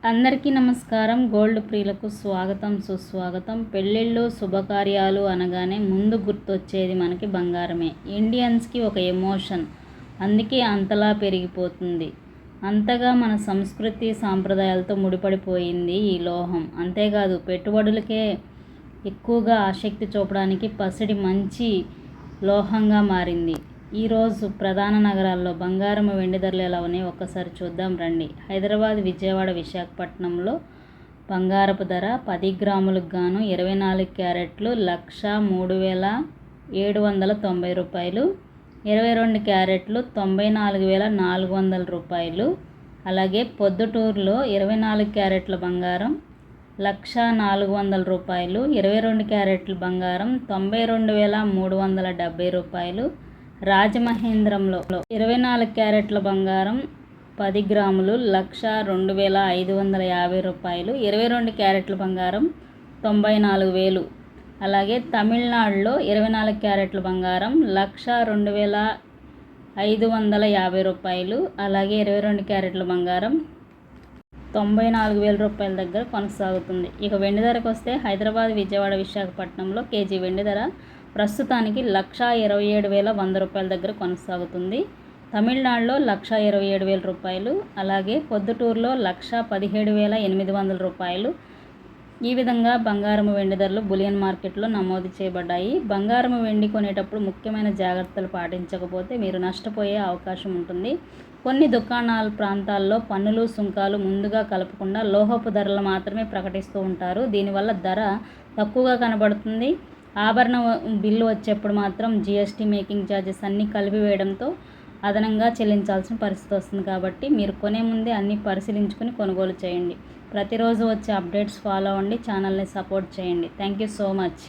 అందరికీ నమస్కారం. గోల్డ్ ప్రియులకు స్వాగతం, సుస్వాగతం. పెళ్ళిళ్ళు, శుభకార్యాలు అనగానే ముందు గుర్తొచ్చేది మనకి బంగారమే. ఇండియన్స్కి ఒక ఎమోషన్, అందుకే అంతలా పెరిగిపోతుంది. అంతగా మన సంస్కృతి సాంప్రదాయాలతో ముడిపడిపోయింది ఈ లోహం. అంతేకాదు, పెట్టుబడులకే ఎక్కువగా ఆసక్తి చూపడానికి పసిడి మంచి లోహంగా మారింది. ఈరోజు ప్రధాన నగరాల్లో బంగారం, వెండి ధరలు ఎలా ఉన్నాయో ఒక్కసారి చూద్దాం రండి. హైదరాబాద్, విజయవాడ, విశాఖపట్నంలో బంగారపు ధర 10 గ్రాములకు గాను 24 క్యారెట్లు 1,03,790 రూపాయలు, 22 క్యారెట్లు 94,400 రూపాయలు. అలాగే పొద్దుటూరులో 24 క్యారెట్ల బంగారం 1,04,00 రూపాయలు, 22 క్యారెట్ల బంగారం 92,370 రూపాయలు. రాజమహేంద్రంలో 24 క్యారెట్ల బంగారం 10 గ్రాములు 1,02,550 రూపాయలు, 22 క్యారెట్ల బంగారం 94,000. అలాగే తమిళనాడులో 24 క్యారెట్ల బంగారం 1,02,550 రూపాయలు, అలాగే 22 క్యారెట్ల బంగారం 94,000 రూపాయల దగ్గర కొనసాగుతుంది. ఇక వెండి ధరకు వస్తే హైదరాబాద్, విజయవాడ, విశాఖపట్నంలో కేజీ వెండి ధర ప్రస్తుతానికి 1,27,100 రూపాయల దగ్గర కొనసాగుతుంది. తమిళనాడులో 1,27,000 రూపాయలు, అలాగే పొద్దుటూరులో 1,17,800 రూపాయలు. ఈ విధంగా బంగారం, వెండి ధరలు బులియన్ మార్కెట్లో నమోదు చేయబడ్డాయి. బంగారం, వెండి కొనేటప్పుడు ముఖ్యమైన జాగ్రత్తలు పాటించకపోతే మీరు నష్టపోయే అవకాశం ఉంటుంది. కొన్ని దుకాణాల ప్రాంతాల్లో పన్నులు, సుంకాలు ముందుగా కలపకుండా లోహపు ధరలు మాత్రమే ప్రకటిస్తూ ఉంటారు. దీనివల్ల ధర తక్కువగా కనబడుతుంది. ఆభరణ బిల్లు వచ్చేప్పుడు మాత్రం జిఎస్టీ, మేకింగ్ ఛార్జెస్ అన్నీ కలిపి వేయడంతో అదనంగా చెల్లించాల్సిన పరిస్థితి వస్తుంది. కాబట్టి మీరు కొనే ముందే అన్నీ పరిశీలించుకొని కొనుగోలు చేయండి. ప్రతిరోజు వచ్చే అప్డేట్స్ ఫాలో అవ్వండి. ఛానల్ని సపోర్ట్ చేయండి. Thank you so much.